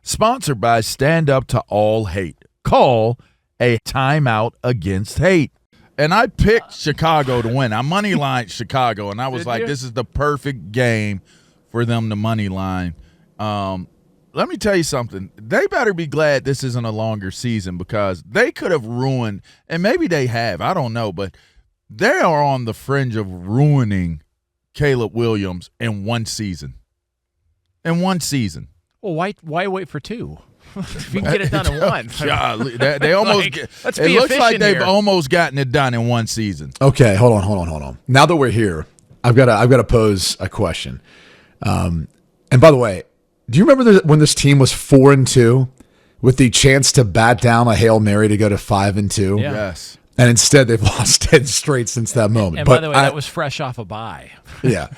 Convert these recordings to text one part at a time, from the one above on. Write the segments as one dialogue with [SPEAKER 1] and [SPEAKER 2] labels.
[SPEAKER 1] Sponsored by Stand Up to All Hate. Call a timeout against hate. And I picked Chicago to win. I moneylined Chicago, and I was this is the perfect game for them to moneyline. Let me tell you something. They better be glad this isn't a longer season because they could have ruined, and maybe they have, I don't know, but they are on the fringe of ruining Caleb Williams in one season.
[SPEAKER 2] Well, why wait for two? If you can get it done in one.
[SPEAKER 1] They almost it looks like they've almost gotten it done in one season.
[SPEAKER 3] Okay, hold on. Now that we're here, I've got to pose a question. And by the way, do you remember when this team was 4-2 with the chance to bat down a Hail Mary to go to 5-2?
[SPEAKER 2] Yeah.
[SPEAKER 1] Yes.
[SPEAKER 3] And instead, they've lost 10 straight since that moment.
[SPEAKER 2] And by the way, that was fresh off a bye.
[SPEAKER 3] Yeah.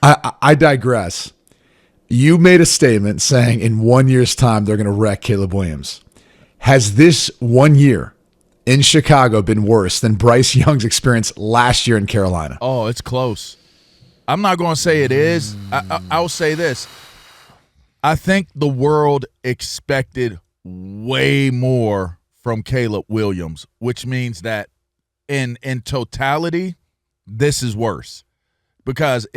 [SPEAKER 3] I digress. You made a statement saying in 1 year's time they're going to wreck Caleb Williams. Has this 1 year in Chicago been worse than Bryce Young's experience last year in Carolina?
[SPEAKER 1] Oh, it's close. I'm not going to say it is. I'll say this. I think the world expected way more from Caleb Williams, which means that in totality, this is worse because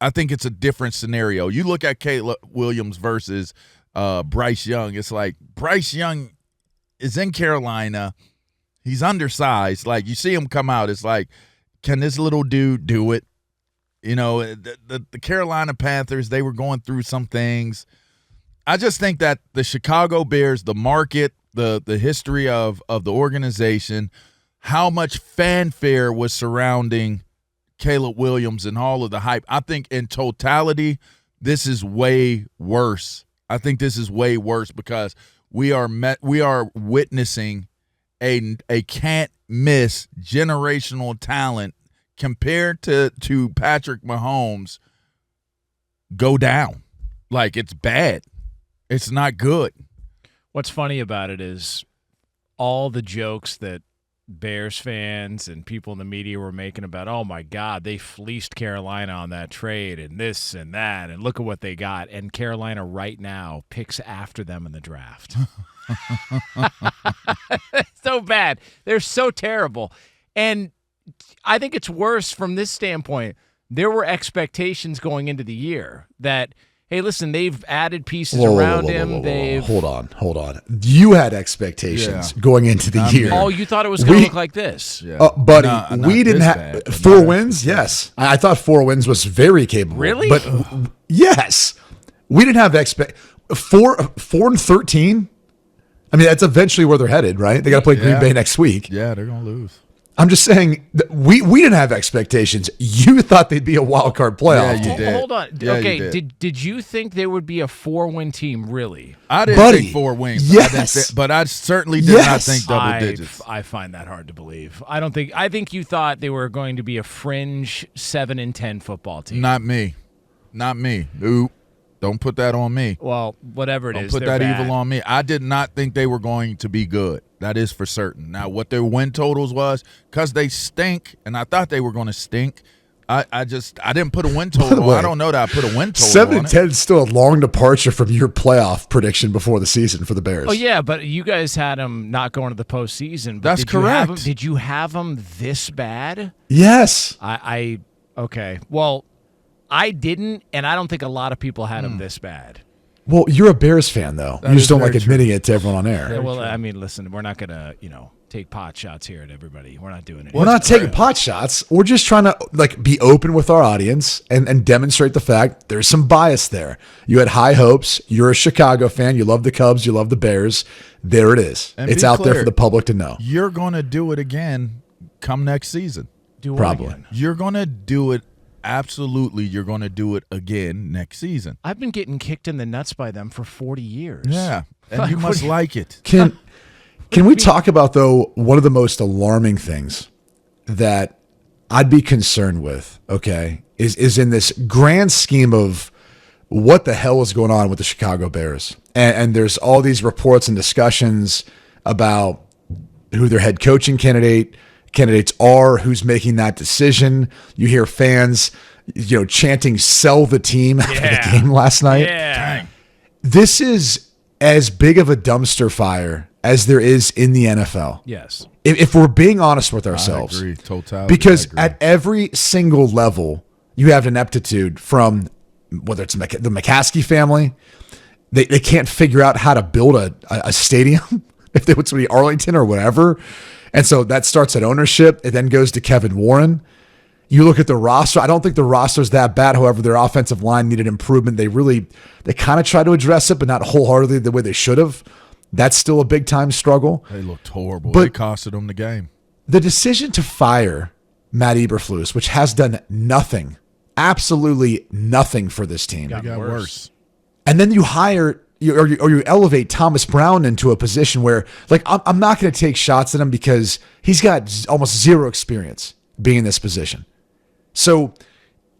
[SPEAKER 1] I think it's a different scenario. You look at Caleb Williams versus Bryce Young. It's like Bryce Young is in Carolina. He's undersized. Like you see him come out. It's like, can this little dude do it? You know, the Carolina Panthers, they were going through some things. I just think that the Chicago Bears, the market, the history of the organization, how much fanfare was surrounding Caleb Williams and all of the hype. I think in totality, this is way worse. I think this is way worse because we are witnessing a can't miss generational talent compared to Patrick Mahomes go down. Like it's bad. It's not good.
[SPEAKER 2] What's funny about it is all the jokes that Bears fans and people in the media were making about, oh, my God, they fleeced Carolina on that trade and this and that, and look at what they got. And Carolina right now picks after them in the draft. So bad. They're so terrible. And I think it's worse from this standpoint. There were expectations going into the year that, hey, listen, they've added pieces around him.
[SPEAKER 3] Hold on. You had expectations going into the year.
[SPEAKER 2] Oh, you thought it was going to look like this.
[SPEAKER 1] Yeah.
[SPEAKER 3] Buddy, we didn't have 4 wins. Yes. I thought 4 wins was very capable.
[SPEAKER 2] Really?
[SPEAKER 3] But yes. We didn't have 4-13. I mean, that's eventually where they're headed, right? They got to play Green Bay next week.
[SPEAKER 1] Yeah, they're going to lose.
[SPEAKER 3] I'm just saying that we didn't have expectations. You thought they'd be a wild card playoff.
[SPEAKER 1] Yeah, you did.
[SPEAKER 2] Hold on.
[SPEAKER 1] Yeah,
[SPEAKER 2] okay, did you think they would be a 4-win team, really?
[SPEAKER 1] I didn't think 4 wins.
[SPEAKER 3] Yes.
[SPEAKER 1] But I certainly did not think double digits.
[SPEAKER 2] I find that hard to believe. I think you thought they were going to be a fringe 7-10 football team.
[SPEAKER 1] Not me. Nope. Don't put that on me.
[SPEAKER 2] Well, whatever it is,
[SPEAKER 1] Don't put that evil on me. I did not think they were going to be good. That is for certain. Now, what their win totals was, because they stink, and I thought they were going to stink, I didn't put a win total. I don't know that I put a win total
[SPEAKER 3] 7-10 is still a long departure from your playoff prediction before the season for the Bears.
[SPEAKER 2] Oh, yeah, but you guys had them not going to the postseason.
[SPEAKER 1] That's correct.
[SPEAKER 2] Did you have them this bad?
[SPEAKER 3] Yes.
[SPEAKER 2] Okay. Well, I didn't, and I don't think a lot of people had them this bad.
[SPEAKER 3] Well, you're a Bears fan, though. You just don't like admitting it to everyone on air.
[SPEAKER 2] Yeah, well, I mean, listen, we're not going to, take pot shots here at everybody. We're not doing it.
[SPEAKER 3] We're not taking pot shots. We're just trying to be open with our audience and demonstrate the fact there's some bias there. You had high hopes. You're a Chicago fan. You love the Cubs. You love the Bears. There it is.
[SPEAKER 1] And
[SPEAKER 3] it's out there for the public to know.
[SPEAKER 1] You're going to do it again come next season.
[SPEAKER 3] Probably.
[SPEAKER 2] Again?
[SPEAKER 1] You're going to do it. Absolutely, you're going to do it again next season.
[SPEAKER 2] I've been getting kicked in the nuts by them for 40 years.
[SPEAKER 1] Yeah, and you must like it.
[SPEAKER 3] Can we talk about, though, one of the most alarming things that I'd be concerned with, okay, is in this grand scheme of what the hell is going on with the Chicago Bears. And there's all these reports and discussions about who their head coaching candidates are, who's making that decision. You hear fans, chanting "sell the team" after the game last night.
[SPEAKER 2] Yeah.
[SPEAKER 3] This is as big of a dumpster fire as there is in the NFL.
[SPEAKER 2] Yes.
[SPEAKER 3] If we're being honest with ourselves.
[SPEAKER 1] I agree. Totality.
[SPEAKER 3] Because at every single level, you have ineptitude from whether it's the McCaskey family. They can't figure out how to build a stadium if they went to be Arlington or whatever. And so that starts at ownership. It then goes to Kevin Warren. You look at the roster. I don't think the roster's that bad. However, their offensive line needed improvement. They kind of try to address it, but not wholeheartedly the way they should have. That's still a big time struggle.
[SPEAKER 1] They looked horrible.
[SPEAKER 3] But
[SPEAKER 1] it costed them the game.
[SPEAKER 3] The decision to fire Matt Eberflus, which has done nothing, absolutely nothing for this team.
[SPEAKER 1] It got worse.
[SPEAKER 3] And then you hire or you elevate Thomas Brown into a position where, like, I'm not going to take shots at him because he's got almost zero experience being in this position. So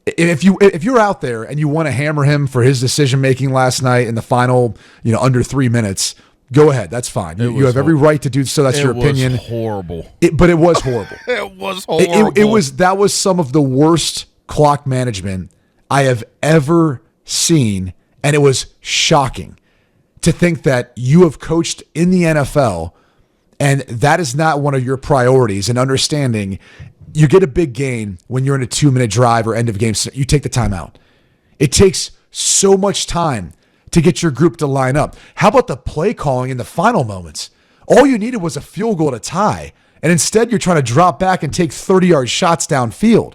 [SPEAKER 3] if you're out there and you want to hammer him for his decision making last night in the final, under 3 minutes, go ahead. That's fine. You have every right to do so. That's your opinion.
[SPEAKER 1] It was horrible.
[SPEAKER 3] But it was horrible.
[SPEAKER 1] It was horrible.
[SPEAKER 3] That was some of the worst clock management I have ever seen, and it was shocking to think that you have coached in the NFL and that is not one of your priorities. And understanding you get a big gain when you're in a 2-minute drive or end of game, you take the timeout. It takes so much time to get your group to line up. How about the play calling in the final moments? All you needed was a field goal to tie, and instead you're trying to drop back and take 30-yard shots downfield.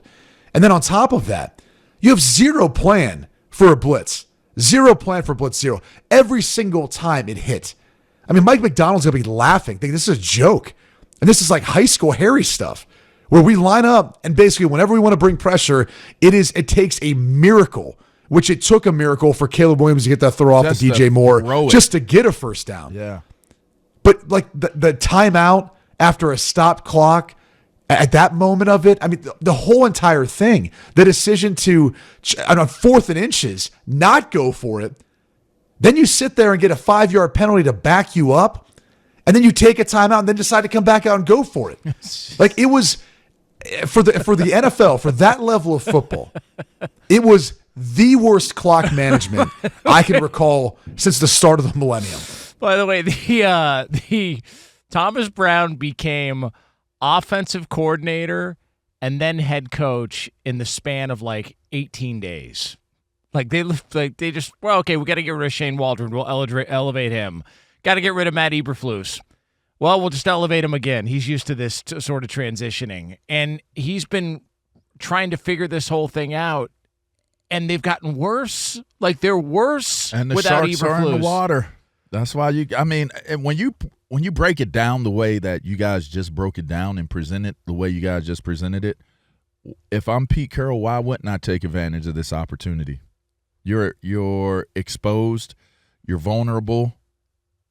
[SPEAKER 3] And then on top of that, you have zero plan for a blitz. Zero plan for blitz zero. Every single time it hit. I mean, Mike McDonald's going to be laughing, thinking this is a joke. And this is like high school Harry stuff, where we line up and basically whenever we want to bring pressure, it takes a miracle, which it took a miracle for Caleb Williams to get that throw off to DJ Moore just to get a first down.
[SPEAKER 1] Yeah.
[SPEAKER 3] But like the timeout after a stopped clock, at that moment of it, I mean, the whole entire thing, the decision to, on 4th and inches, not go for it, then you sit there and get a 5-yard penalty to back you up, and then you take a timeout and then decide to come back out and go for it. Like, it was, for the NFL, for that level of football, it was the worst clock management I can recall since the start of the millennium.
[SPEAKER 2] By the way, the Thomas Brown became offensive coordinator and then head coach in the span of like 18 days. Like they just, well, okay, we got to get rid of Shane Waldron. We'll elevate him. Got to get rid of Matt Eberflus. Well, we'll just elevate him again. He's used to this sort of transitioning, and he's been trying to figure this whole thing out. And they've gotten worse. Like they're worse
[SPEAKER 1] and the
[SPEAKER 2] without
[SPEAKER 1] sharks
[SPEAKER 2] Eberflus.
[SPEAKER 1] are in the water. That's why when you break it down the way that you guys just broke it down and present it the way you guys just presented it, if I'm Pete Carroll, why wouldn't I take advantage of this opportunity? You're exposed, you're vulnerable,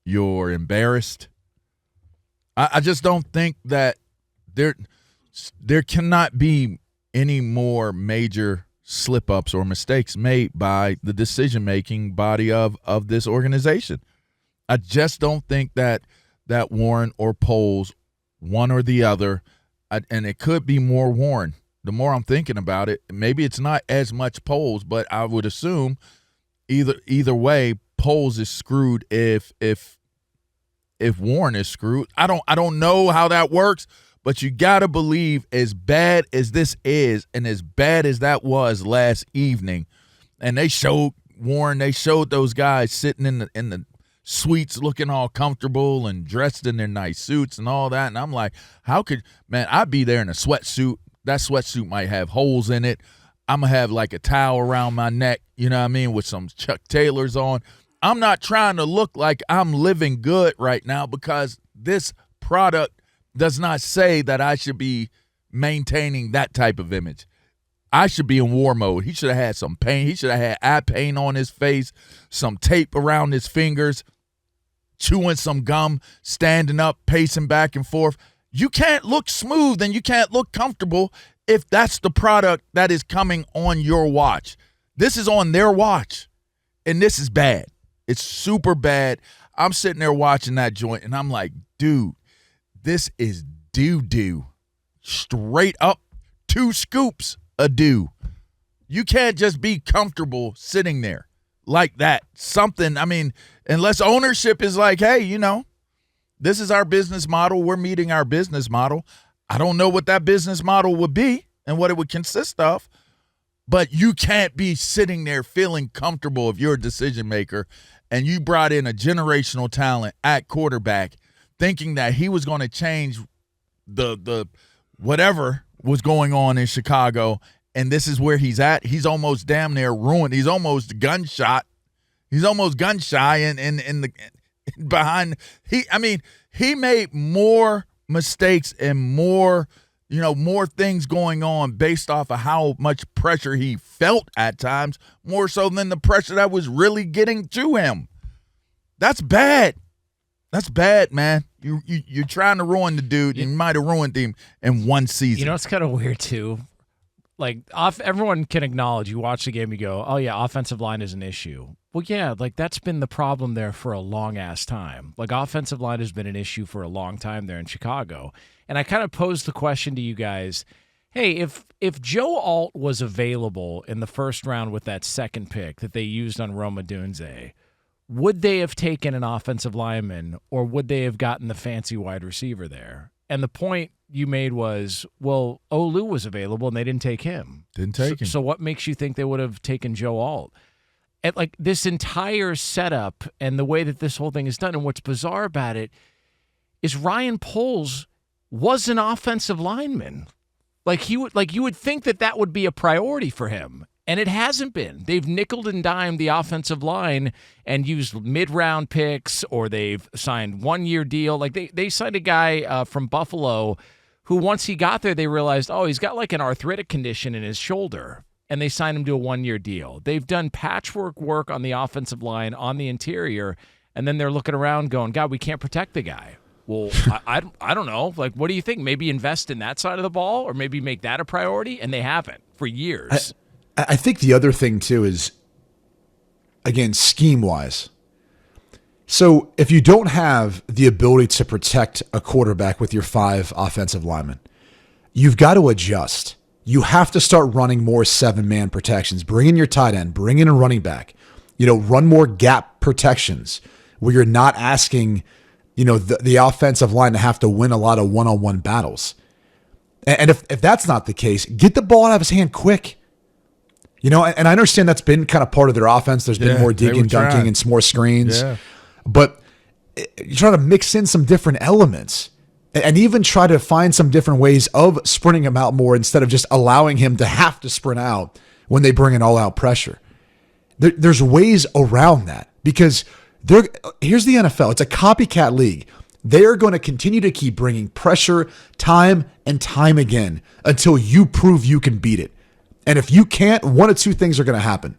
[SPEAKER 1] you're embarrassed. I just don't think that there cannot be any more major slip-ups or mistakes made by the decision-making body of this organization. I just don't think that Warren or Poles, one or the other, and it could be more Warren. The more I'm thinking about it, maybe it's not as much Poles, but I would assume either way, Poles is screwed if Warren is screwed. I don't know how that works, but you gotta believe, as bad as this is and as bad as that was last evening, and they showed Warren, they showed those guys sitting in the suites looking all comfortable and dressed in their nice suits and all that, and I'm like, I'd be there in a sweatsuit. That sweatsuit might have holes in it. I'm going to have like a towel around my neck, you know what I mean, with some Chuck Taylors on. I'm not trying to look like I'm living good right now because this product does not say that I should be maintaining that type of image. I should be in war mode. He should have had some paint. He should have had eye paint on his face, some tape around his fingers, chewing some gum, standing up, pacing back and forth. You can't look smooth and you can't look comfortable if that's the product that is coming on your watch. This is on their watch, and this is bad. It's super bad. I'm sitting there watching that joint, and I'm like, dude, this is doo-doo. Straight up 2 scoops of doo. You can't just be comfortable sitting there. like that. Something, I mean, unless ownership is like, hey, you know, this is our business model. We're meeting our business model. I don't know what that business model would be and what it would consist of, but you can't be sitting there feeling comfortable if you're a decision maker and you brought in a generational talent at quarterback thinking that he was going to change the whatever was going on in Chicago, and this is where he's at. He's almost damn near ruined. He's almost gunshot. He's almost gun shy in the behind. He made more mistakes and more things going on based off of how much pressure he felt at times, more so than the pressure that was really getting to him. That's bad. That's bad, man. You're trying to ruin the dude. You might have ruined him in one season.
[SPEAKER 2] You know, it's kind of weird too. Like everyone can acknowledge, you watch the game, you go, oh yeah, offensive line is an issue. Well, yeah, like that's been the problem there for a long ass time. Like offensive line has been an issue for a long time there in Chicago. And I kind of posed the question to you guys, hey, if Joe Alt was available in the first round with that second pick that they used on Roma Dunze, would they have taken an offensive lineman or would they have gotten the fancy wide receiver there? And the point you made was, well, Olu was available and they didn't take him.
[SPEAKER 1] Didn't take him.
[SPEAKER 2] So what makes you think they would have taken Joe Alt? And like this entire setup and the way that this whole thing is done, and what's bizarre about it is Ryan Poles was an offensive lineman. You would think that would be a priority for him. And it hasn't been. They've nickeled and dimed the offensive line and used mid-round picks, or they've signed one-year deal. Like they signed a guy from Buffalo who once he got there, they realized, oh, he's got like an arthritic condition in his shoulder, and they signed him to a one-year deal. They've done patchwork work on the offensive line, on the interior, and then they're looking around going, God, we can't protect the guy. Well, I don't know. Like, what do you think? Maybe invest in that side of the ball, or maybe make that a priority, and they haven't for years.
[SPEAKER 3] I think the other thing, too, is, again, scheme-wise. So if you don't have the ability to protect a quarterback with your 5 offensive linemen, you've got to adjust. You have to start running more 7-man protections. Bring in your tight end. Bring in a running back. Run more gap protections where you're not asking, the offensive line to have to win a lot of one-on-one battles. And if that's not the case, get the ball out of his hand quick. And I understand that's been kind of part of their offense. There's been more digging, dunking, and some more screens. Yeah. But you try to mix in some different elements and even try to find some different ways of sprinting him out more instead of just allowing him to have to sprint out when they bring in all-out pressure. There's ways around that because here's the NFL. It's a copycat league. They're going to continue to keep bringing pressure time and time again until you prove you can beat it. And if you can't, one of two things are going to happen.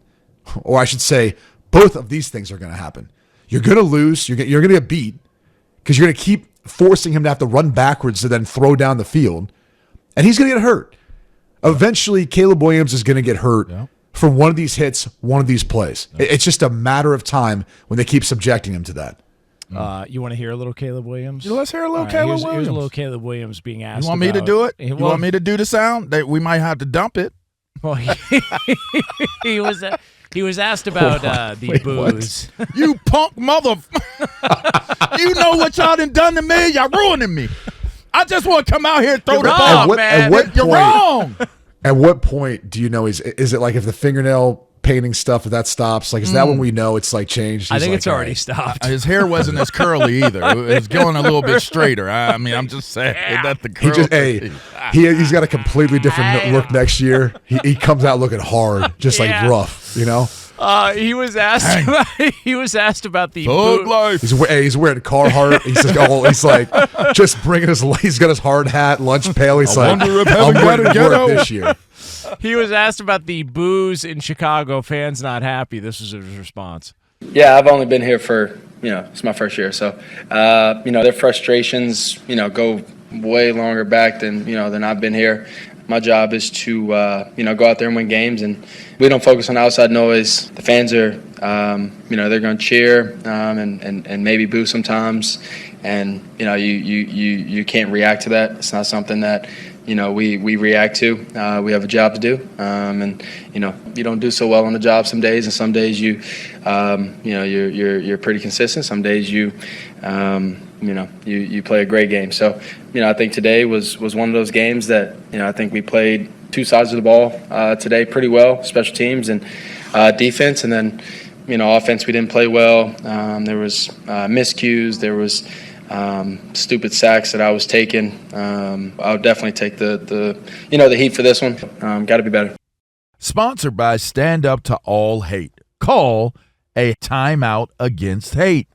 [SPEAKER 3] Or I should say, both of these things are going to happen. You're going to lose. You're going to get beat because you're going to keep forcing him to have to run backwards to then throw down the field. And he's going to get hurt. Eventually, Caleb Williams is going to get hurt from one of these hits, one of these plays. It's just a matter of time when they keep subjecting him to that.
[SPEAKER 2] You want to hear a little Caleb Williams?
[SPEAKER 1] Let's hear a little Caleb Williams.
[SPEAKER 2] Here's a little Caleb Williams being asked.
[SPEAKER 1] You want me to do it? You want me to do the sound? We might have to dump it.
[SPEAKER 2] Well, he was asked about the booze.
[SPEAKER 1] You punk mother! You know what y'all done to me? Y'all ruining me. I just want to come out here and throw the ball.
[SPEAKER 3] At what point,
[SPEAKER 1] you're wrong.
[SPEAKER 3] At what point do you know? Is it like if the fingernail painting stuff, if that stops? Like, is that when we know it's like changed?
[SPEAKER 2] I think it's already stopped.
[SPEAKER 1] His hair wasn't as curly either. It was going a little bit straighter. I'm just saying that the curl.
[SPEAKER 3] He's got a completely different look next year. He comes out looking hard, just like rough,
[SPEAKER 2] He was asked about the
[SPEAKER 1] Thug life.
[SPEAKER 3] He's wearing Carhartt. He's like just bringing he's got his hard hat, lunch pail. He's I'm ready to work this year.
[SPEAKER 2] He was asked about the booze in Chicago, fans not happy. This was his response.
[SPEAKER 4] Yeah, I've only been here for, it's my first year. So, their frustrations, go way longer back than I've been here. My job is to, go out there and win games, and we don't focus on outside noise. The fans are, they're going to cheer and maybe boo sometimes, and you can't react to that. It's not something that we react to. We have a job to do, and you don't do so well on the job some days, and some days you're pretty consistent. Some days you play a great game. So I think today was one of those games that I think we played two sides of the ball today pretty well, special teams and defense, and then offense we didn't play well. There was miscues. There was stupid sacks that I was taking. I'll definitely take the heat for this one. Got to be better.
[SPEAKER 1] Sponsored by Stand Up to All Hate. Call a timeout against hate.